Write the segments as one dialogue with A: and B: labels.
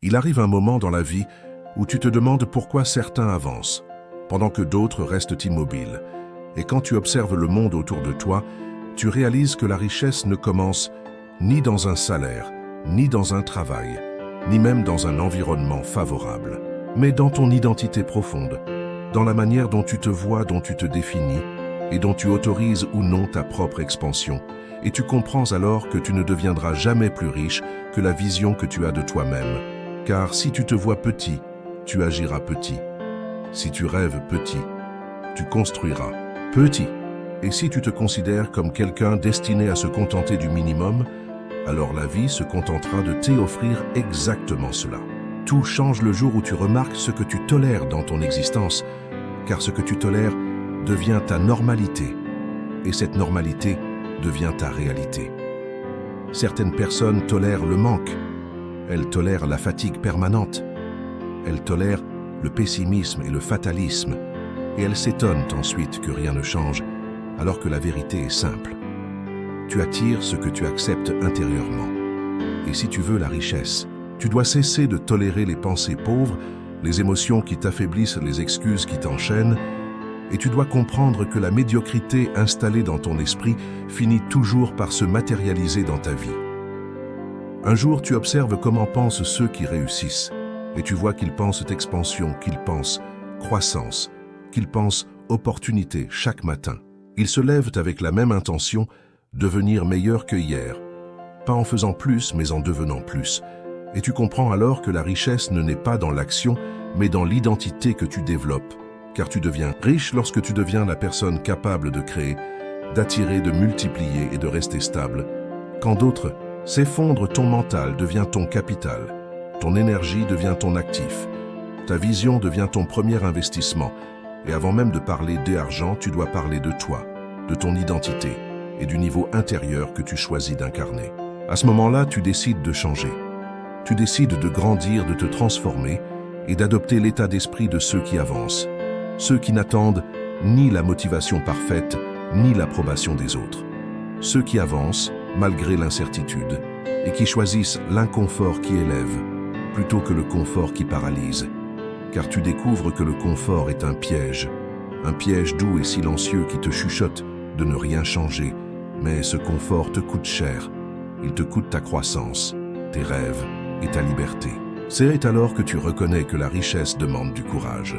A: Il arrive un moment dans la vie où tu te demandes pourquoi certains avancent, pendant que d'autres restent immobiles. Et quand tu observes le monde autour de toi, tu réalises que la richesse ne commence ni dans un salaire, ni dans un travail, ni même dans un environnement favorable, mais dans ton identité profonde, dans la manière dont tu te vois, dont tu te définis, et dont tu autorises ou non ta propre expansion. Et tu comprends alors que tu ne deviendras jamais plus riche que la vision que tu as de toi-même. Car si tu te vois petit, tu agiras petit. Si tu rêves petit, tu construiras petit. Et si tu te considères comme quelqu'un destiné à se contenter du minimum, alors la vie se contentera de t'offrir exactement cela. Tout change le jour où tu remarques ce que tu tolères dans ton existence, car ce que tu tolères devient ta normalité, et cette normalité devient ta réalité. Certaines personnes tolèrent le manque, elles tolèrent la fatigue permanente, elles tolèrent le pessimisme et le fatalisme, et elles s'étonnent ensuite que rien ne change, alors que la vérité est simple. Tu attires ce que tu acceptes intérieurement. Et si tu veux la richesse, tu dois cesser de tolérer les pensées pauvres, les émotions qui t'affaiblissent, les excuses qui t'enchaînent, et tu dois comprendre que la médiocrité installée dans ton esprit finit toujours par se matérialiser dans ta vie. Un jour, tu observes comment pensent ceux qui réussissent, et tu vois qu'ils pensent expansion, qu'ils pensent croissance, qu'ils pensent opportunité chaque matin. Ils se lèvent avec la même intention, devenir meilleur que hier, pas en faisant plus, mais en devenant plus. Et tu comprends alors que la richesse ne naît pas dans l'action, mais dans l'identité que tu développes. Car tu deviens riche lorsque tu deviens la personne capable de créer, d'attirer, de multiplier et de rester stable. Quand d'autres s'effondrent, ton mental devient ton capital, ton énergie devient ton actif, ta vision devient ton premier investissement. Et avant même de parler d'argent, tu dois parler de toi, de ton identité et du niveau intérieur que tu choisis d'incarner. À ce moment-là, tu décides de changer. Tu décides de grandir, de te transformer et d'adopter l'état d'esprit de ceux qui avancent. Ceux qui n'attendent ni la motivation parfaite, ni l'approbation des autres. Ceux qui avancent, malgré l'incertitude, et qui choisissent l'inconfort qui élève, plutôt que le confort qui paralyse. Car tu découvres que le confort est un piège doux et silencieux qui te chuchote de ne rien changer, mais ce confort te coûte cher. Il te coûte ta croissance, tes rêves et ta liberté. C'est alors que tu reconnais que la richesse demande du courage.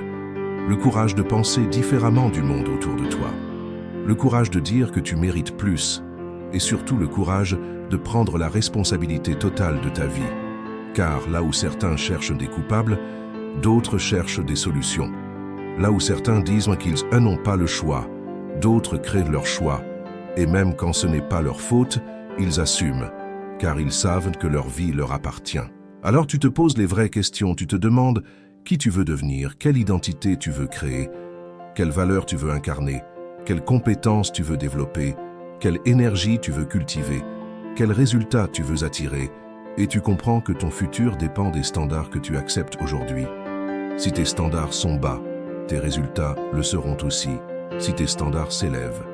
A: Le courage de penser différemment du monde autour de toi. Le courage de dire que tu mérites plus. Et surtout le courage de prendre la responsabilité totale de ta vie. Car là où certains cherchent des coupables, d'autres cherchent des solutions. Là où certains disent qu'ils n'ont pas le choix, d'autres créent leur choix. Et même quand ce n'est pas leur faute, ils assument, car ils savent que leur vie leur appartient. Alors tu te poses les vraies questions, tu te demandes qui tu veux devenir, quelle identité tu veux créer, quelle valeur tu veux incarner, quelles compétences tu veux développer, quelle énergie tu veux cultiver, quels résultats tu veux attirer, et tu comprends que ton futur dépend des standards que tu acceptes aujourd'hui. Si tes standards sont bas, tes résultats le seront aussi. Si tes standards s'élèvent,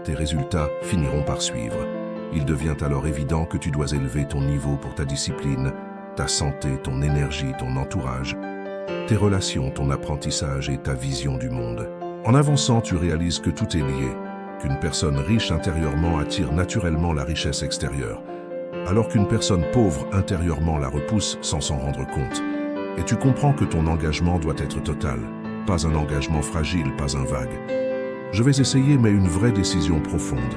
A: tes résultats finiront par suivre. Il devient alors évident que tu dois élever ton niveau pour ta discipline, ta santé, ton énergie, ton entourage, tes relations, ton apprentissage et ta vision du monde. En avançant, tu réalises que tout est lié, qu'une personne riche intérieurement attire naturellement la richesse extérieure, alors qu'une personne pauvre intérieurement la repousse sans s'en rendre compte. Et tu comprends que ton engagement doit être total, pas un engagement fragile, pas un vague. Je vais essayer, mais une vraie décision profonde,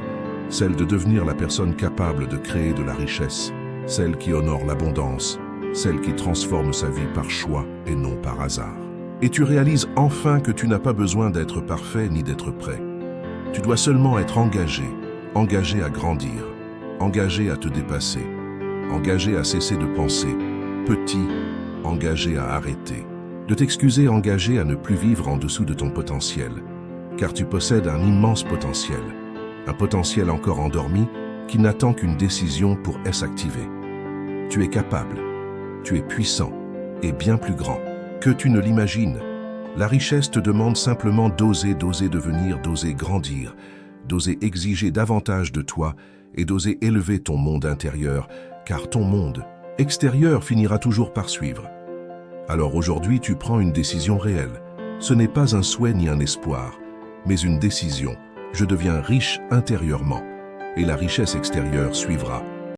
A: celle de devenir la personne capable de créer de la richesse, celle qui honore l'abondance, celle qui transforme sa vie par choix et non par hasard. Et tu réalises enfin que tu n'as pas besoin d'être parfait ni d'être prêt. Tu dois seulement être engagé à grandir, engagé à te dépasser, engagé à cesser de penser petit, engagé à arrêter, de t'excuser, engagé à ne plus vivre en dessous de ton potentiel, car tu possèdes un immense potentiel, un potentiel encore endormi qui n'attend qu'une décision pour s'activer. Tu es capable, tu es puissant et bien plus grand que tu ne l'imagines. La richesse te demande simplement d'oser devenir, d'oser grandir, d'oser exiger davantage de toi et d'oser élever ton monde intérieur, car ton monde extérieur finira toujours par suivre. Alors aujourd'hui, tu prends une décision réelle. Ce n'est pas un souhait ni un espoir, mais une décision. Je deviens riche intérieurement, et la richesse extérieure suivra.